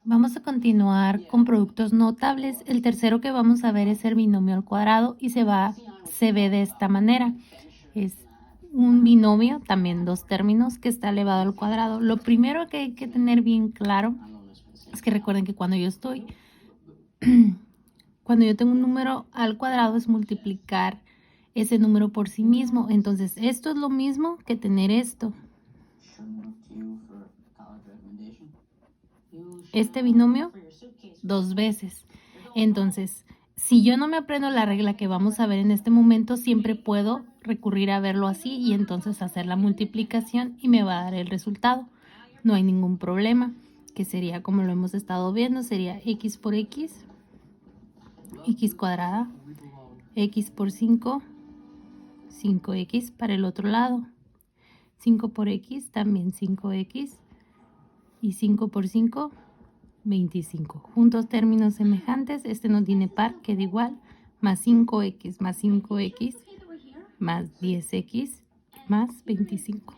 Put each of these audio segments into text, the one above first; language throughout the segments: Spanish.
Vamos a continuar con productos notables. El tercero que vamos a ver es el binomio al cuadrado y se ve de esta manera. Es un binomio, también dos términos, que está elevado al cuadrado. Lo primero que hay que tener bien claro es que recuerden que cuando yo tengo un número al cuadrado es multiplicar ese número por sí mismo. Entonces, esto es lo mismo que tener esto. Este binomio dos veces. Entonces, si yo no me aprendo la regla que vamos a ver en este momento, siempre puedo recurrir a verlo así y entonces hacer la multiplicación y me va a dar el resultado. No hay ningún problema, que sería como lo hemos estado viendo, sería x por x, x cuadrada, x por 5, 5x para el otro lado. 5 por x, también 5x, y 5 por 5, 25. Juntos términos semejantes, este no tiene par, queda igual, más 5x más 5x más 10x más 25.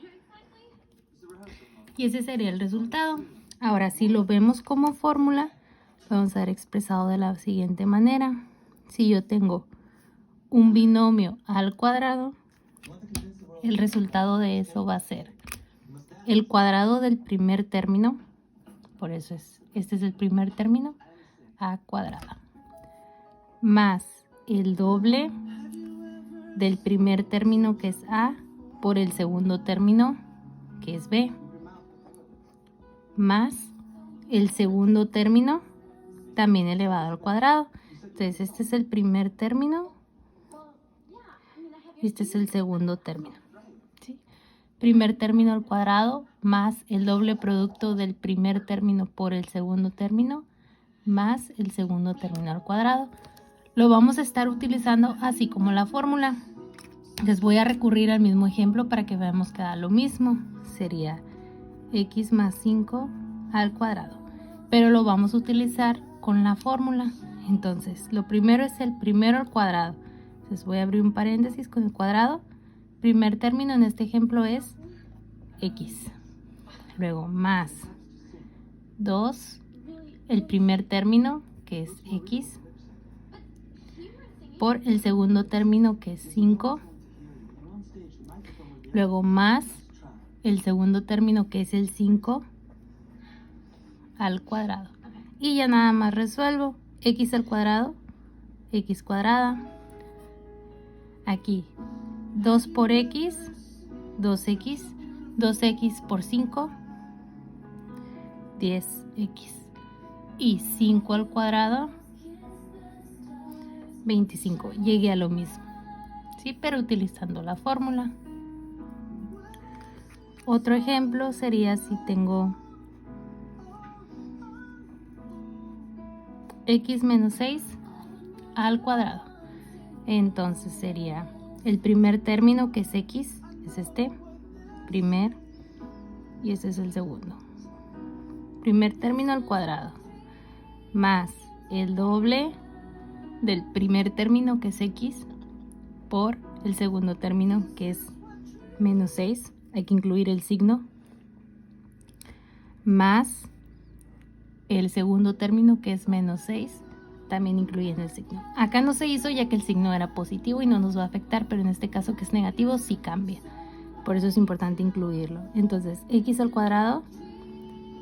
Y ese sería el resultado. Ahora, si lo vemos como fórmula, vamos a ver expresado de la siguiente manera. Si yo tengo un binomio al cuadrado, el resultado de eso va a ser el cuadrado del primer término, por eso este es el primer término, a cuadrado, más el doble del primer término, que es a, por el segundo término, que es b, más el segundo término también elevado al cuadrado. Entonces, este es el primer término, este es el segundo término, ¿sí? Primer término al cuadrado más el doble producto del primer término por el segundo término más el segundo término al cuadrado. Lo vamos a estar utilizando así como la fórmula. Les voy a recurrir al mismo ejemplo para que veamos que da lo mismo. Sería x más 5 al cuadrado. Pero lo vamos a utilizar con la fórmula. Entonces, lo primero es el primero al cuadrado. Entonces voy a abrir un paréntesis con el cuadrado. Primer término en este ejemplo es x. Luego más 2, el primer término, que es x, por el segundo término, que es 5. Luego más el segundo término, que es el 5 al cuadrado. Y ya nada más resuelvo. X al cuadrado, x cuadrada. Aquí 2 por x, 2x, 2x por 5, 10x. Y 5 al cuadrado, 25. Llegué a lo mismo, ¿sí? Pero utilizando la fórmula. Otro ejemplo sería si tengo x menos 6 al cuadrado. Entonces sería el primer término, que es x, es este, primer, y este es el segundo. Primer término al cuadrado, más el doble del primer término, que es x, por el segundo término, que es menos 6, hay que incluir el signo, más el segundo término, que es menos 6, también incluyendo el signo. Acá no se hizo ya que el signo era positivo y no nos va a afectar, pero en este caso que es negativo sí cambia. Por eso es importante incluirlo. Entonces, x al cuadrado,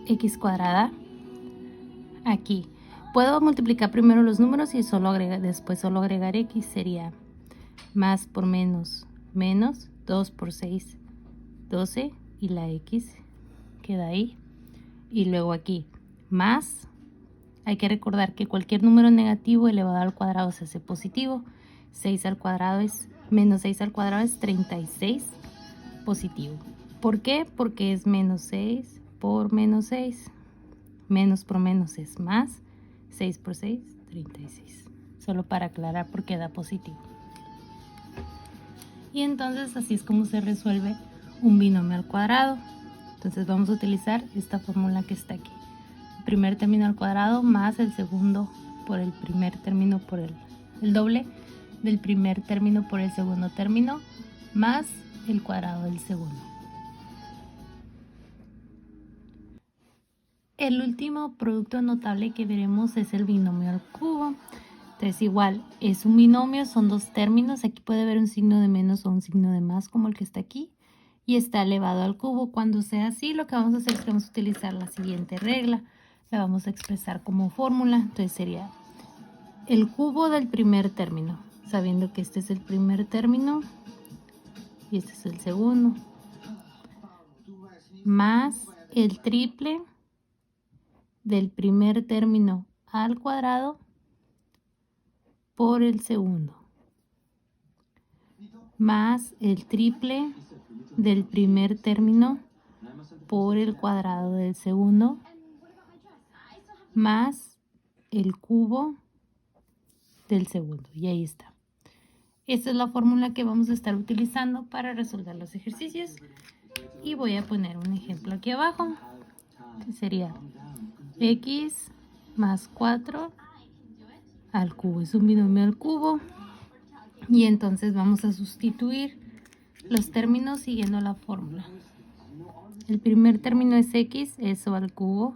x cuadrada, aquí. Puedo multiplicar primero los números y después solo agregar x. Sería más por menos, menos, 2 por 6, 12, y la x queda ahí. Y luego aquí, más, hay que recordar que cualquier número negativo elevado al cuadrado se hace positivo. 6 al cuadrado es, menos 6 al cuadrado es 36 positivo. ¿Por qué? Porque es menos 6 por menos 6. Menos por menos es más. 6 por 6, 36. Solo para aclarar por qué da positivo. Y entonces así es como se resuelve un binomio al cuadrado. Entonces vamos a utilizar esta fórmula que está aquí. El primer término al cuadrado más el segundo por el primer término por el doble del primer término por el segundo término más el cuadrado del segundo. El último producto notable que veremos es el binomio al cubo. Entonces igual, es un binomio, son dos términos. Aquí puede haber un signo de menos o un signo de más como el que está aquí. Y está elevado al cubo. Cuando sea así, lo que vamos a hacer es que vamos a utilizar la siguiente regla. La vamos a expresar como fórmula. Entonces sería el cubo del primer término, sabiendo que este es el primer término y este es el segundo, más el triple del primer término al cuadrado por el segundo, más el triple del primer término por el cuadrado del segundo, más el cubo del segundo. Y ahí está. Esta es la fórmula que vamos a estar utilizando para resolver los ejercicios. Y voy a poner un ejemplo aquí abajo, que sería x más 4 al cubo. Es un binomio al cubo. Y entonces vamos a sustituir los términos siguiendo la fórmula. El primer término es x, eso al cubo,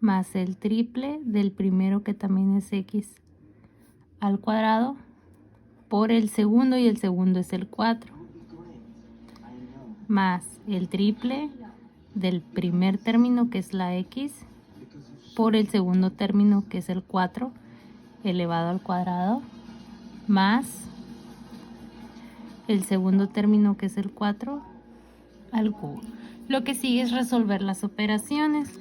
más el triple del primero que también es x al cuadrado por el segundo, y el segundo es el 4, más el triple del primer término que es la x por el segundo término que es el 4 elevado al cuadrado, más el segundo término que es el 4 al cubo. Lo que sigue es resolver las operaciones.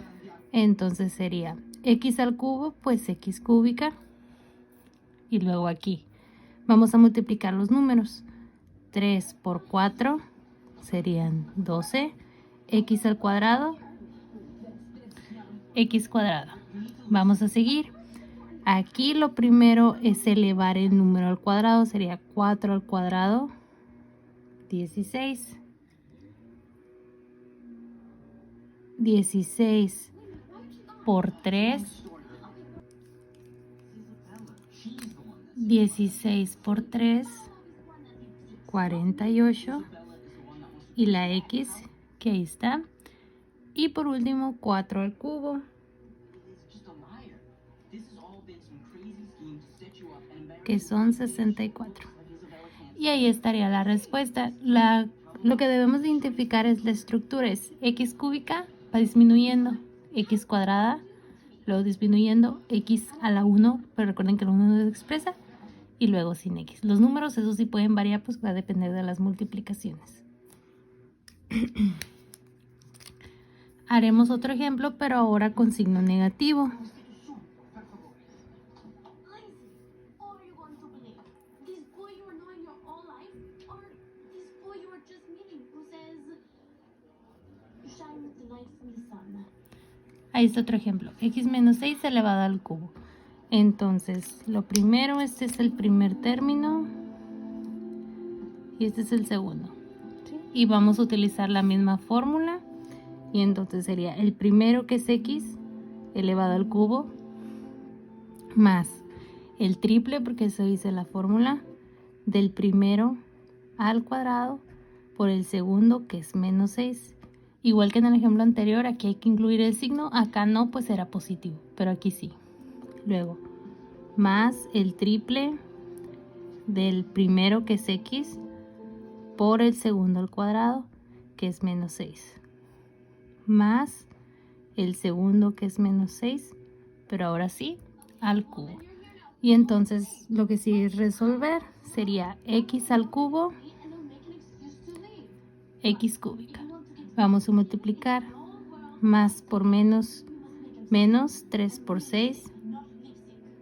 Entonces sería x al cubo, pues x cúbica. Y luego aquí vamos a multiplicar los números. 3 por 4 serían 12. X al cuadrado, x cuadrado. Vamos a seguir. Aquí lo primero es elevar el número al cuadrado. Sería 4 al cuadrado, 16. 16 por 3. 16 por 3, 48. Y la x, que ahí está. Y por último, 4 al cubo, que son 64. Y ahí estaría la respuesta. Lo que debemos identificar es la estructura. Es x cúbica, va disminuyendo, x cuadrada, luego disminuyendo, x a la 1, pero recuerden que la 1 no se expresa, y luego sin x. Los números, esos sí pueden variar, pues va a depender de las multiplicaciones. Haremos otro ejemplo, pero ahora con signo negativo. Ahí está otro ejemplo. X menos 6 elevado al cubo. Entonces, lo primero, este es el primer término. Y este es el segundo. ¿Sí? Y vamos a utilizar la misma fórmula. Y entonces sería el primero, que es x elevado al cubo, más el triple, porque eso dice la fórmula, del primero al cuadrado por el segundo, que es menos 6. Igual que en el ejemplo anterior, aquí hay que incluir el signo. Acá no, pues era positivo, pero aquí sí. Luego, más el triple del primero, que es x, por el segundo al cuadrado, que es menos 6. Más el segundo, que es menos 6, pero ahora sí, al cubo. Y entonces lo que sigue es resolver. Sería x al cubo, x cúbica. Vamos a multiplicar. Más por menos, menos 3 por 6,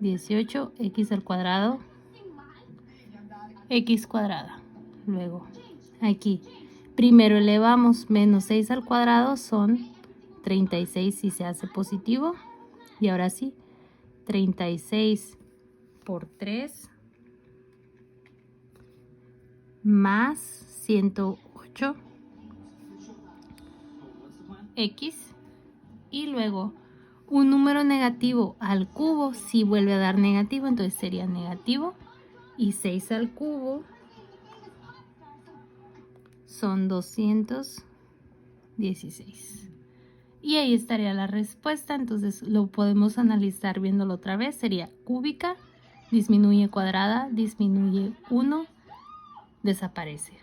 18, x al cuadrado, x cuadrada. Luego, aquí, primero elevamos, menos 6 al cuadrado son 36 si se hace positivo. Y ahora sí, 36 por 3 más 108 x. Y luego un número negativo al cubo, si vuelve a dar negativo, entonces sería negativo. Y 6 al cubo son 216. Y ahí estaría la respuesta. Entonces lo podemos analizar viéndolo otra vez. Sería cúbica, disminuye cuadrada, disminuye 1, desaparece.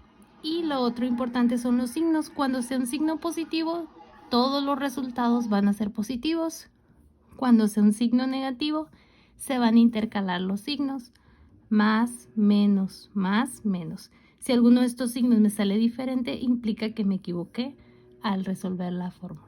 Y lo otro importante son los signos. Cuando sea un signo positivo, todos los resultados van a ser positivos. Cuando sea un signo negativo, se van a intercalar los signos. Más, menos, más, menos. Si alguno de estos signos me sale diferente, implica que me equivoqué al resolver la fórmula.